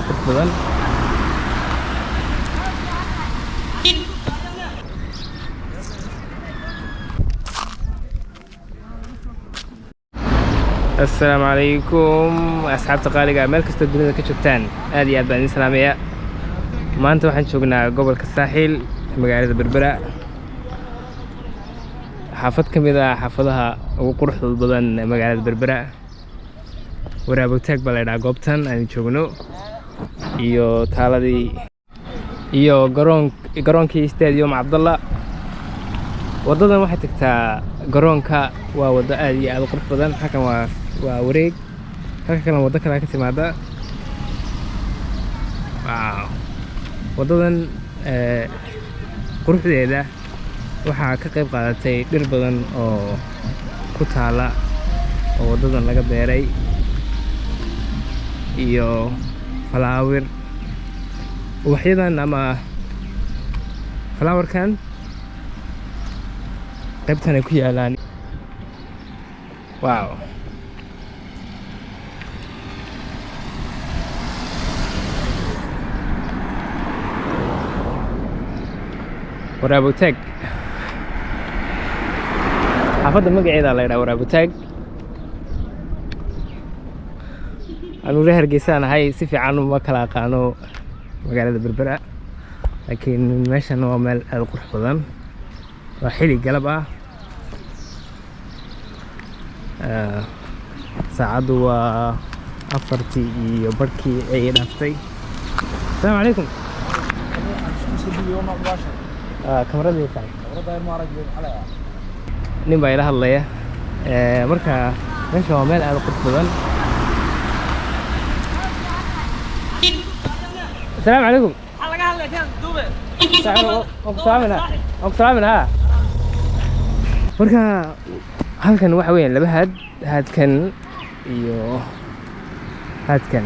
qurux badan. السلام عليكم أصحاب تقاليق مeel kasta dunida ka joogtaan aad iyo aad baan idin salaamayaa. maanta waxaan joognaa gobolka saaxil magaalada Berbera, xaafad ka mid ah xaafadaha ugu quruxda badan magaalada Berbera. waraabutaag baa la yiraahdaa goobtan aan joogno, iyo taaladii iyo garoonkii stadium Abdallah. wadadan waxay tagtaa garoonka, waa wada aad iyo aad u qurux badan. halkan waa wareeg, halka kale wada kale ka timaada. waaw, wadadan quruxdeeda waxaa ka qayb qaadatay dhir badan oo ku taala oo wadadan laga beeray, iyo flower. ubaxyadan ama flowerkan qaybtan ay ku yaalaan. waaw, waraabutaag xaafadda magaceeda la yiraahdaa waraabutaag. anu reer Hargeysa ahay, si fiican uma kala aqaano magaalada Berbera, laakiin meeshan waa meel aad u qurux badan. waa xilli galab ah, saacadu waa 4:15 ay dhaaftay. السلام عليكم. كاميرادي tahay nin baa ila hadlaya. marka meesha waa meel aad u qurux badan. السلام عليكم. laga hadlay kan duube oqsaamina. marka halkan waxa weeyaan laba haadkan iyo haadkan.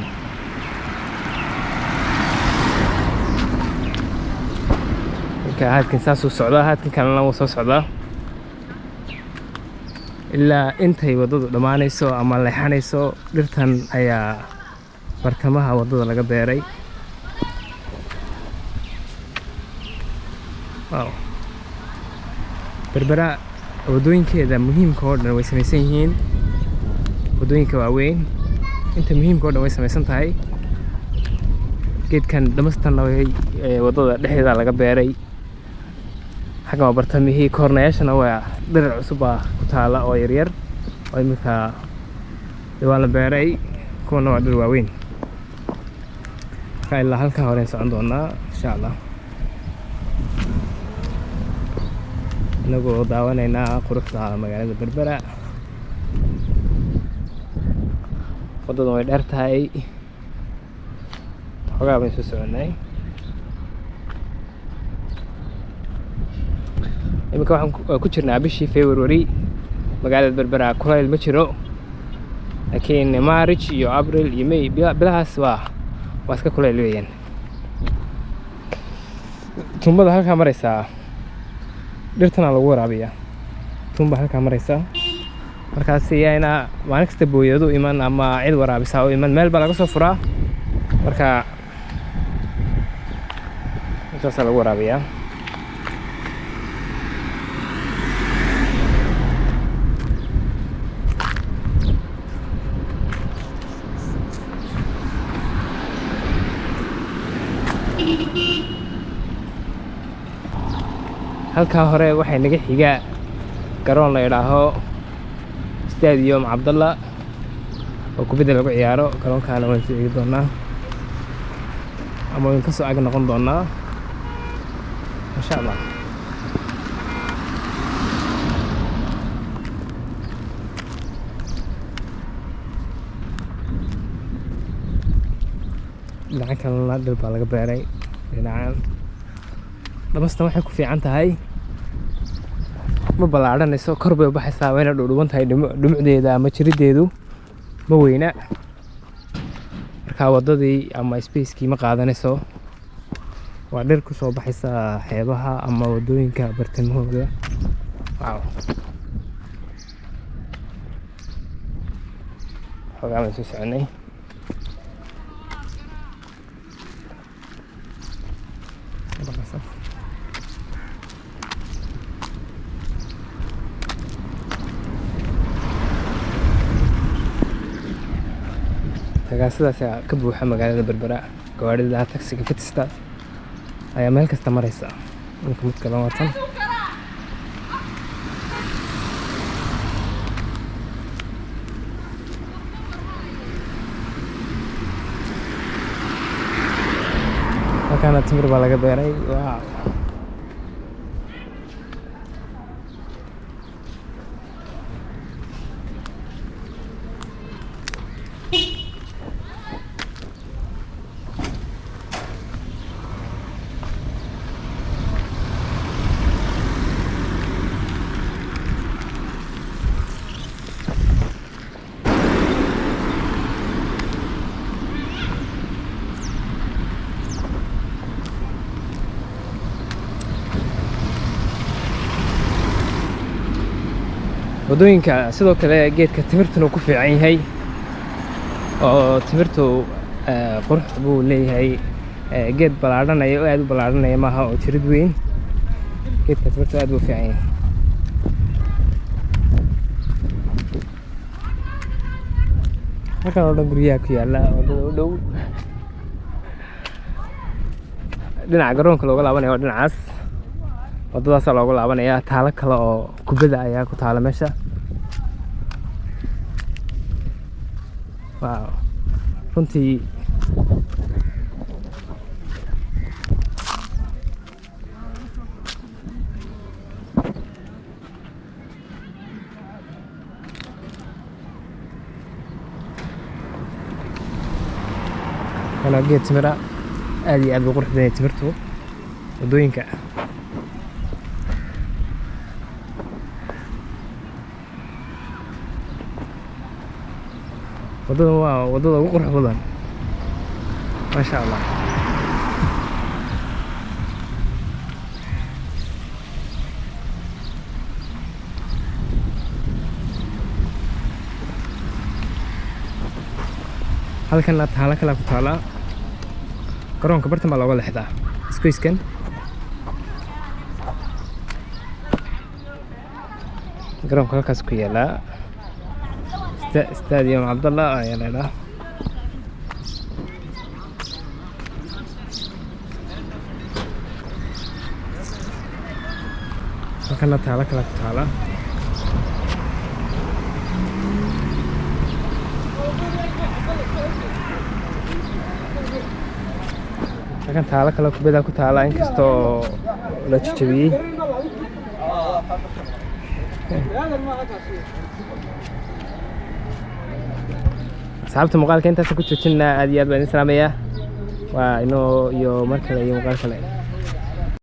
marka haadkan saasuu socdaa, haadkan kalena wuu soo socdaa ilaa intay wadadu dhammaanayso ama leexanayso. dhirtan ayaa bartamaha wadada laga beeray. waaw, Berbera wadooyinkeeda muhiimka oo dhan way samaysan yihiin. wadooyinka waaweyn inta muhiimka oo dhan way samaysan tahay. geedkan dhamastan wadada dhexdeeda laga beeray. xagga waa bartamihii, koornayaashana waa dhir cusub ku taala oo yaryar oo iminka waa la beeray. kuwana waa dhir waaweyn. marka ilaa halkaa horeen socon doonaa insha Allah, inagoo daawanaynaa quruxda magaalada Berbera. wadadan way dheer tahay, xogaa baan soo soconay. iminka waxaan ku jirnaa bishii February. magaalada Berbera kulayl ma jiro, laakiin March iyo April iyo May bilahaas waa iska kulayl weeyaan. tumbada halkaa maraysaa, dhirtana lagu waraabiyaa. tumba halkaa maraysaa, markaas iyana maalin kasta booyadu iman ama cid waraabisa oo iman, meel baa laga soo furaa. marka intaas lagu waraabiyaa. halkaa hore waxay naga xigaa garoon la yidhaaho stadium Abdallah oo kubadda lagu ciyaaro. garoonkaana waan soo eegi doonaa ama waan ka soo ag noqon doonaa insha Allah. dhinaca kalena dhir baa laga beeray. dhinacan dhamastan waxay ku fiican tahay, ma ballaaranayso, kor bay u baxaysaa. wayna dhuudhuban tahay, dhumucdeeda ama jirideedu ma weyna. marka wadadii ama spacekii ma qaadanayso. waa dhir ku soo baxaysa xeebaha ama wadooyinka bartamahooda. waaw, xogaa baan soo soconay. marsan tagaasidaas ayaa ka buuxa magaalada Berbera gawaarida taksiga fitista ayaa meel kasta maraysa inka mid kale watan halkaana timir baa laga beeray waa wadooyinka sidoo kale geedka timirtuna ku fiican yahay oo timirtu qurux buu leeyahay geed balaadhanaya oo aad u balaadhanaya maaha oo jirid weyn geedka timirtu aad buu fiican yahay halkan oo dhan guryaha ku yaala wadada u dhow dhinaca garoonka looga laabanaya waa dhinacaas wadadaas looga laabanaya taalo kale oo kubada ayaa ku taala meesha waaw runtii kana geed timira aad iyo aad u qurux badan timirtu wadooyinka wadada waa wadada ugu qurux badan ma sha Allah halkan taalo kale ku taala garoonka bartan baa looga leexdaa iskuiskan garoonka halkaas ku yaala stadium Abdullah ayaa leedahay halkan taalo kale ku taala halkan taalo kale kubada ku taala inkastoo la jajabiyay asxaabta muuqaalka intaas ku joojinaa aad iyo aad baan idin salaamayaa waa inoo iyo mar kale iyo muuqaal kale